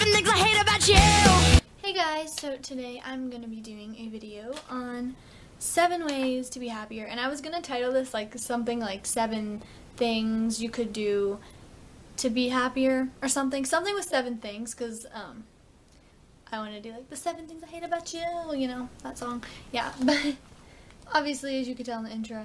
7 things I hate about you. Hey guys, so today I'm going to be doing a video on 7 ways to be happier, and I was going to title this like something like 7 things you could do to be happier or something with 7 things, because I want to do like the 7 things I hate about you know, that song. Yeah, but obviously as you could tell in the intro,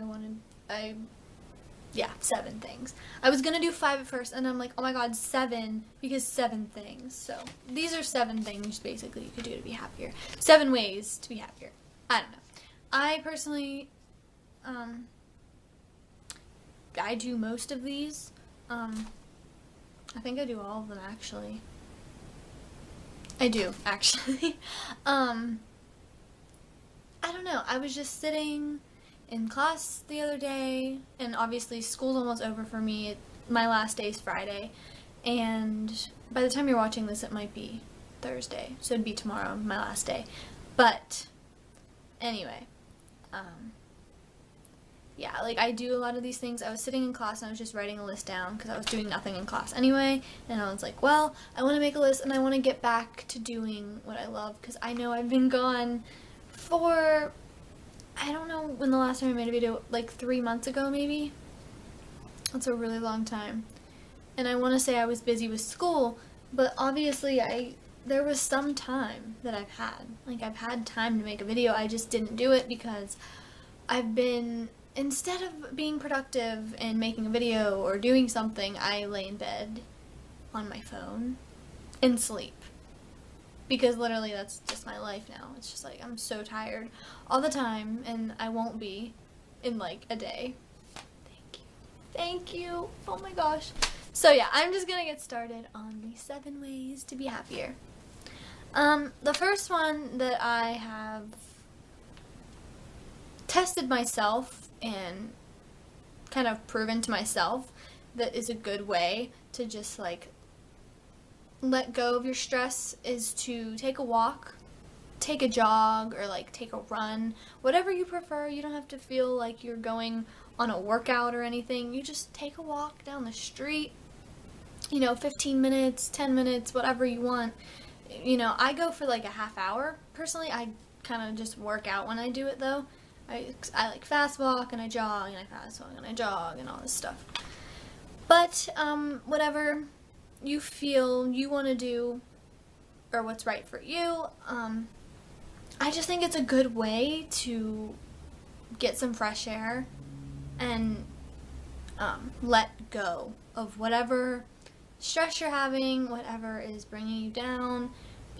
7 things. I was gonna do 5 at first, and I'm like, oh my god, 7, because 7 things. So these are 7 things basically you could do to be happier. 7 ways to be happier. I don't know. I personally, I do most of these. I think I do all of them actually. I do actually. I don't know. I was just sitting in class the other day, and obviously school's almost over for me. My last day is Friday, and by the time you're watching this it might be Thursday, so it'd be tomorrow, my last day. But anyway, yeah, like I do a lot of these things. I was sitting in class and I was just writing a list down because I was doing nothing in class anyway, and I was like, well, I want to make a list and I want to get back to doing what I love, because I know I've been gone for, I don't know when the last time I made a video, like 3 months ago maybe. That's a really long time. And I want to say I was busy with school, but obviously there was some time that I've had. Like, I've had time to make a video, I just didn't do it because I've been, instead of being productive and making a video or doing something, I lay in bed on my phone and sleep. Because literally that's just my life now. It's just like I'm so tired all the time, and I won't be in like a day. Thank you. Thank you. Oh my gosh. So yeah, I'm just gonna get started on the 7 ways to be happier. The first one that I have tested myself and kind of proven to myself that is a good way to just like let go of your stress is to take a walk, take a jog, or like take a run, whatever you prefer. You don't have to feel like you're going on a workout or anything. You just take a walk down the street, 15 minutes, 10 minutes, whatever you want. I go for like a half hour. Personally, I kind of just work out when I do it though. I like fast walk and I jog and I fast walk and I jog and all this stuff. But whatever you feel you want to do or what's right for you, I just think it's a good way to get some fresh air and let go of whatever stress you're having, whatever is bringing you down.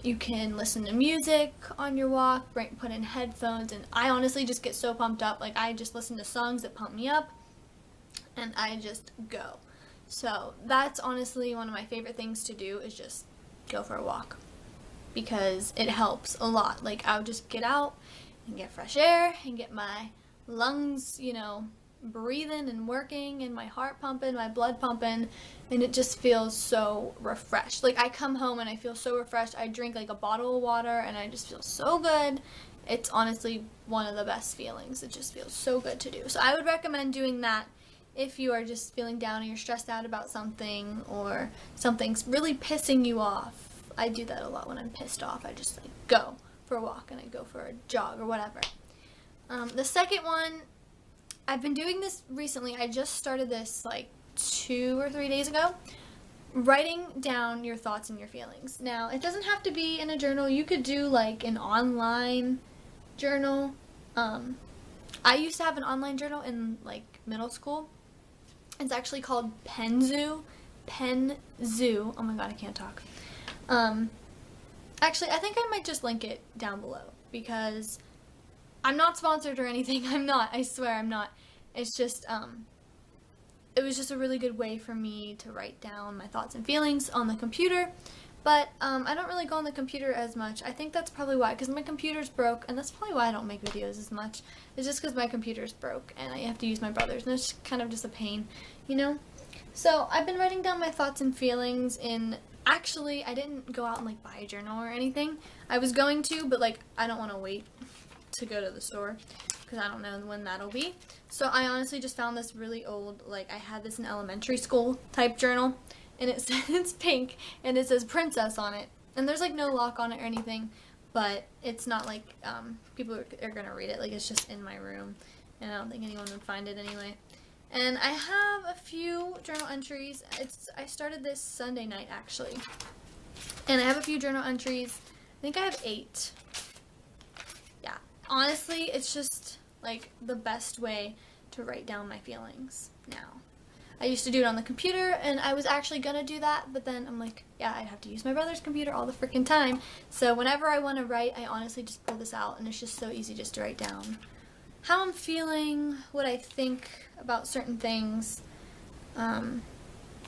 You can listen to music on your walk, put in headphones, and I honestly just get so pumped up. Like, I just listen to songs that pump me up and I just go. So that's honestly one of my favorite things to do, is just go for a walk, because it helps a lot. Like, I'll just get out and get fresh air and get my lungs, breathing and working, and my heart pumping, my blood pumping, and it just feels so refreshed. Like, I come home and I feel so refreshed. I drink like a bottle of water and I just feel so good. It's honestly one of the best feelings. It just feels so good to do. So I would recommend doing that if you are just feeling down or you're stressed out about something, or something's really pissing you off. I do that a lot when I'm pissed off. I just like go for a walk and I go for a jog or whatever. The second one, I've been doing this recently. I just started this like 2 or 3 days ago. Writing down your thoughts and your feelings. Now, it doesn't have to be in a journal. You could do like an online journal. I used to have an online journal in like middle school. It's actually called Penzu. Penzu. Oh my god, I can't talk. Actually, I think I might just link it down below, because I'm not sponsored or anything. I'm not. I swear I'm not. It's just, it was just a really good way for me to write down my thoughts and feelings on the computer. But I don't really go on the computer as much. I think that's probably why, because my computer's broke, and that's probably why I don't make videos as much. It's just because my computer's broke, and I have to use my brother's, and it's kind of just a pain, So I've been writing down my thoughts and feelings in, actually, I didn't go out and like buy a journal or anything. I was going to, but like, I don't want to wait to go to the store, because I don't know when that'll be. So I honestly just found this really old, like, I had this in elementary school type journal, and it says, it's pink, and it says princess on it. And there's like no lock on it or anything, but it's not like people are gonna read it. Like, it's just in my room, and I don't think anyone would find it anyway. And I have a few journal entries. I started this Sunday night, actually. And I have a few journal entries. I think I have 8. Yeah. Honestly, it's just, like, the best way to write down my feelings now. I used to do it on the computer, and I was actually gonna do that, but then I'm like, yeah, I'd have to use my brother's computer all the freaking time. So whenever I want to write, I honestly just pull this out, and it's just so easy just to write down how I'm feeling, what I think about certain things, and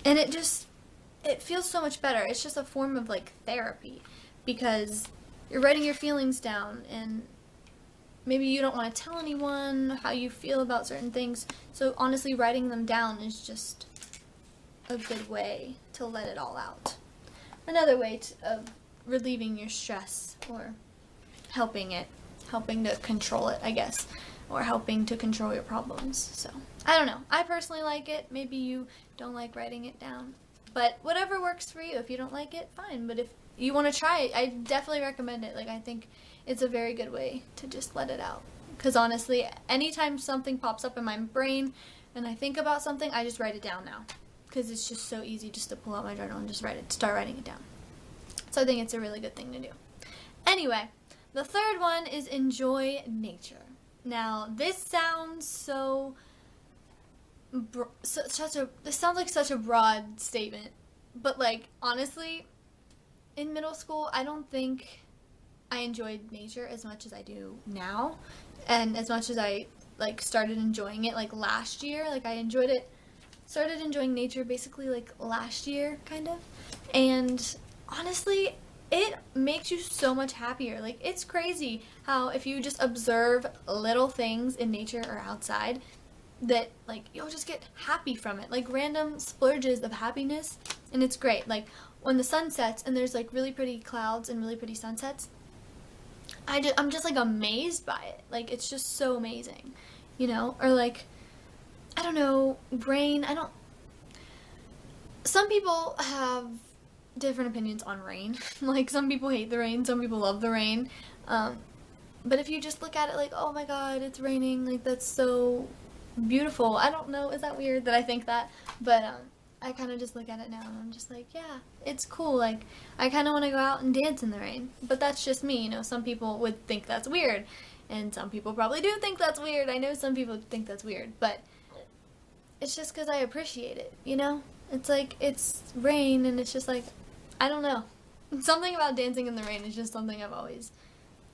it feels so much better. It's just a form of like therapy, because you're writing your feelings down, and maybe you don't want to tell anyone how you feel about certain things, so honestly writing them down is just a good way to let it all out. Another way of relieving your stress, or helping to control it, I guess. Or helping to control your problems. So, I don't know. I personally like it. Maybe you don't like writing it down. But whatever works for you. If you don't like it, fine. But if you want to try it, I definitely recommend it. Like, I think it's a very good way to just let it out. Because honestly, anytime something pops up in my brain and I think about something, I just write it down now. Because it's just so easy just to pull out my journal and just start writing it down. So I think it's a really good thing to do. Anyway, the third one is enjoy nature. Now, this sounds this sounds like such a broad statement, but like, honestly, in middle school, I don't think I enjoyed nature as much as I do now, and as much as I like started enjoying it like last year. Like, I started enjoying nature basically like last year, kind of, and honestly, it makes you so much happier. Like, it's crazy how if you just observe little things in nature or outside, that like you'll just get happy from it. Like, random splurges of happiness, and it's great. Like, when the sun sets and there's like really pretty clouds and really pretty sunsets, I'm just like amazed by it. Like, it's just so amazing, you know? Or like, I don't know, rain. Some people have different opinions on rain. Like, some people hate the rain, some people love the rain. But if you just look at it like, oh my god, it's raining, like, that's so beautiful. I don't know, is that weird that I think that? But I kind of just look at it now and I'm just like, yeah, it's cool. Like, I kind of want to go out and dance in the rain. But that's just me, you know. Some people would think that's weird, and some people probably do think that's weird. I know some people think that's weird, but it's just because I appreciate it, you know? It's like, it's rain, and it's just like, I don't know. Something about dancing in the rain is just something I've always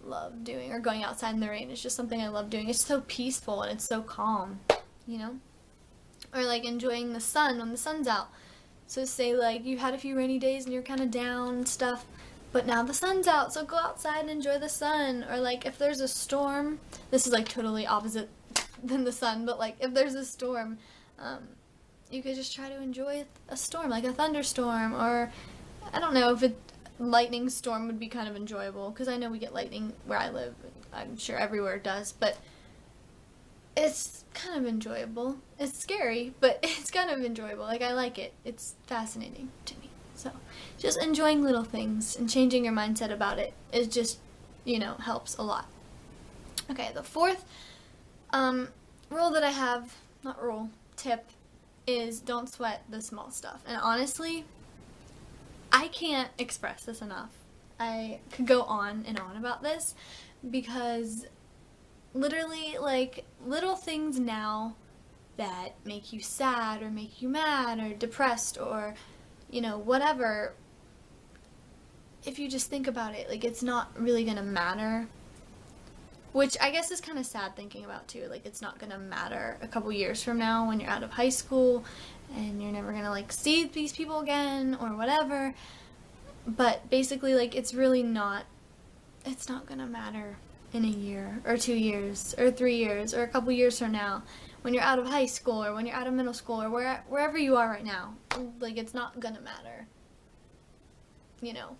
loved doing, or going outside in the rain is just something I love doing. It's so peaceful and it's so calm, you know? Or like enjoying the sun when the sun's out. So say like you had a few rainy days and you're kind of down and stuff, but now the sun's out, so go outside and enjoy the sun. Or like if there's a storm, this is like totally opposite than the sun, but like if there's a storm, you could just try to enjoy a storm, like a thunderstorm, or I don't know if a lightning storm would be kind of enjoyable, because I know we get lightning where I live. I'm sure everywhere it does, but it's kind of enjoyable. It's scary, but it's kind of enjoyable. Like, I like it. It's fascinating to me. So, just enjoying little things and changing your mindset about it is just, you know, helps a lot. Okay, the fourth rule that I have, not rule, tip, is don't sweat the small stuff. And honestly, I can't express this enough. I could go on and on about this, because literally, like, little things now that make you sad or make you mad or depressed or, you know, whatever, if you just think about it, like, it's not really gonna matter. Which I guess is kind of sad thinking about too. Like, it's not gonna matter a couple years from now when you're out of high school and you're never gonna like see these people again or whatever. But basically, like, it's not gonna matter in a year or 2 years or 3 years or a couple years from now when you're out of high school or when you're out of middle school or wherever you are right now. Like, it's not gonna matter, you know,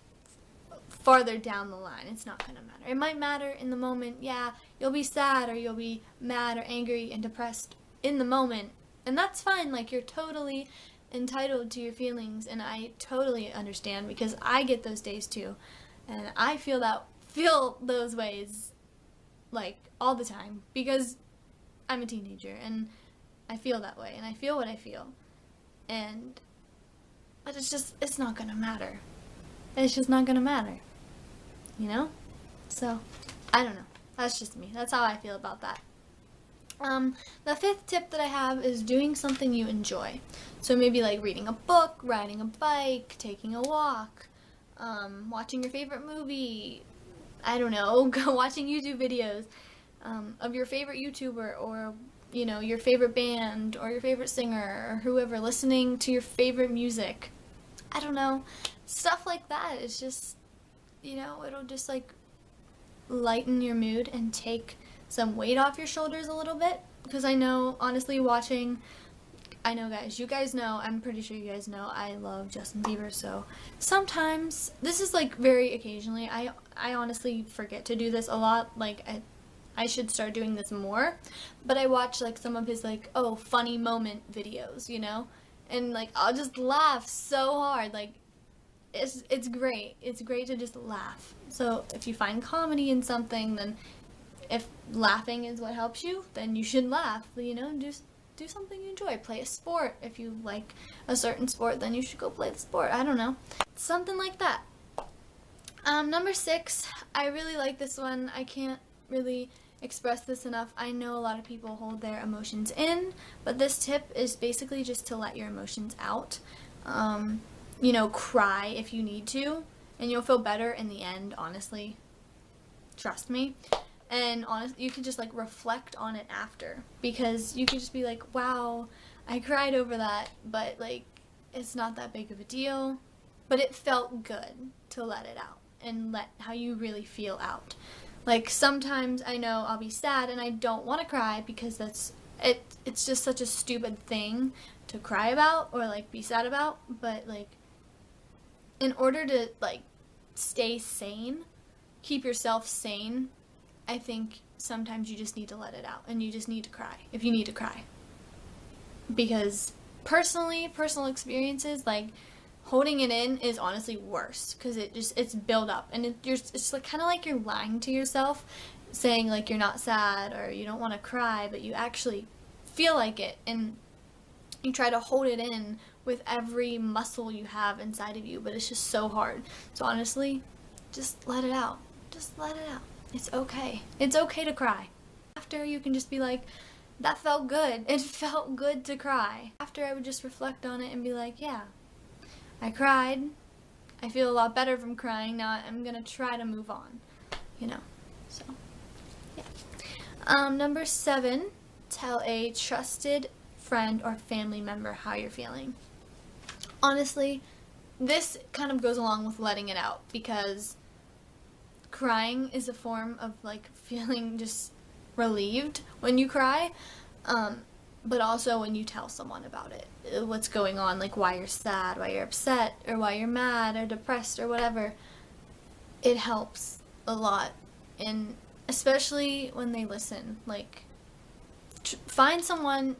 farther down the line. It's not gonna matter. It might matter in the moment. Yeah, you'll be sad or you'll be mad or angry and depressed in the moment, and that's fine. Like, you're totally entitled to your feelings, and I totally understand because I get those days too, and I feel those ways like all the time because I'm a teenager and I feel that way and I feel what I feel, but it's not gonna matter. It's just not gonna matter, you know? So I don't know. That's just me. That's how I feel about that. The fifth tip that I have is doing something you enjoy. So maybe like reading a book, riding a bike, taking a walk, watching your favorite movie, I don't know, watching YouTube videos of your favorite YouTuber or, you know, your favorite band or your favorite singer or whoever, listening to your favorite music. I don't know. Stuff like that. It's just, you know, it'll just like lighten your mood and take some weight off your shoulders a little bit, because I know, honestly, I know guys, you guys know, I'm pretty sure you guys know, I love Justin Bieber, so sometimes, this is like very occasionally, I honestly forget to do this a lot, like, I should start doing this more, but I watch like some of his like, funny moment videos, you know, and like, I'll just laugh so hard, like, it's great to just laugh. So if you find comedy in something, then if laughing is what helps you, then you should laugh, you know, do something you enjoy. Play a sport. If you like a certain sport, then you should go play the sport. I don't know. Something like that. Number 6, I really like this one. I can't really express this enough. I know a lot of people hold their emotions in, but this tip is basically just to let your emotions out. You know, cry if you need to, and you'll feel better in the end, honestly. Trust me. And honestly, you can just like reflect on it after, because you can just be like, wow, I cried over that, but like, it's not that big of a deal, but it felt good to let it out and let how you really feel out. Like, sometimes I know I'll be sad and I don't want to cry because it's just such a stupid thing to cry about or like be sad about, but like, in order to like stay sane, keep yourself sane, I think sometimes you just need to let it out and you just need to cry if you need to cry. Because personal experiences, like holding it in is honestly worse, because it's build up, and it's like kind of like you're lying to yourself, saying like you're not sad or you don't want to cry, but you actually feel like it, and you try to hold it in with every muscle you have inside of you, but it's just so hard. So honestly, just let it out. Just let it out. It's okay. It's okay to cry. After, you can just be like, that felt good. It felt good to cry. After, I would just reflect on it and be like, yeah, I cried. I feel a lot better from crying. Now I'm gonna try to move on, you know. So, yeah. Number 7, tell a trusted friend or family member how you're feeling. Honestly, this kind of goes along with letting it out, because crying is a form of like feeling just relieved when you cry, but also when you tell someone about it, what's going on, like why you're sad, why you're upset, or why you're mad or depressed or whatever. It helps a lot, and especially when they listen, like find someone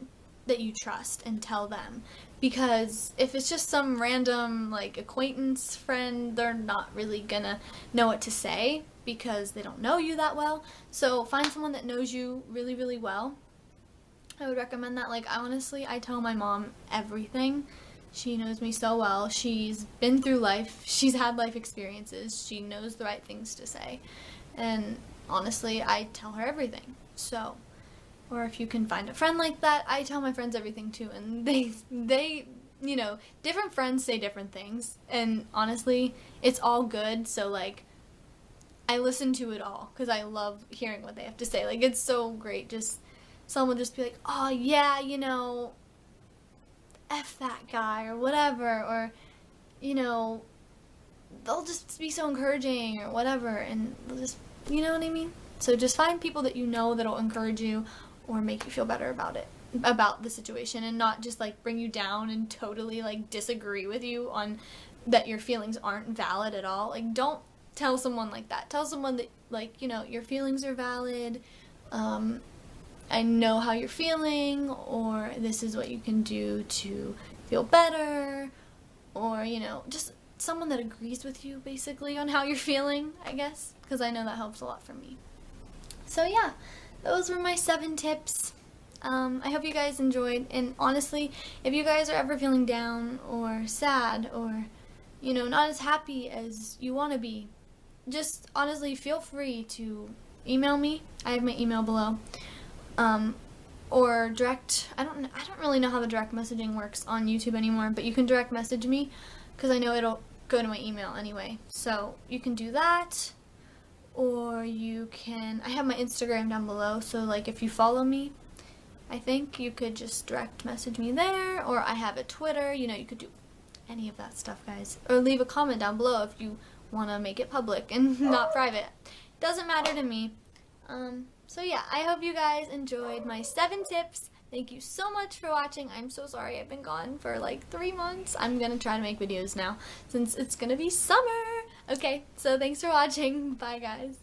that you trust and tell them, because if it's just some random like acquaintance friend, they're not really gonna know what to say because they don't know you that well. So find someone that knows you really, really well. I would recommend that. Like, I tell my mom everything. She knows me so well. She's been through life. She's had life experiences. She knows the right things to say. And honestly, I tell her everything. So, or if you can find a friend like that, I tell my friends everything too, and they, you know, different friends say different things, and honestly, it's all good. So like, I listen to it all because I love hearing what they have to say. Like, it's so great. Just someone just be like, oh yeah, you know, F that guy or whatever, or you know, they'll just be so encouraging or whatever, and they'll just, you know what I mean? So just find people that you know that'll encourage you or make you feel better about the situation, and not just like bring you down and totally like disagree with you on that your feelings aren't valid at all. Like, don't tell someone like that. Tell someone that, like, you know, your feelings are valid. I know how you're feeling, or this is what you can do to feel better, or, you know, just someone that agrees with you basically on how you're feeling, I guess, because I know that helps a lot for me. So yeah, those were my 7 tips. I hope you guys enjoyed, and honestly, if you guys are ever feeling down or sad or, you know, not as happy as you want to be, just honestly feel free to email me. I have my email below. Or direct, I don't really know how the direct messaging works on YouTube anymore, but you can direct message me because I know it'll go to my email anyway. So you can do that, or you can, I have my Instagram down below, so like if you follow me, I think you could just direct message me there, or I have a Twitter, you know, you could do any of that stuff, guys. Or leave a comment down below if you want to make it public and not private. Doesn't matter to me. So yeah, I hope you guys enjoyed my 7 tips. Thank you so much for watching. I'm so sorry I've been gone for like 3 months. I'm gonna try to make videos now since it's gonna be summer. Okay, so thanks for watching. Bye, guys.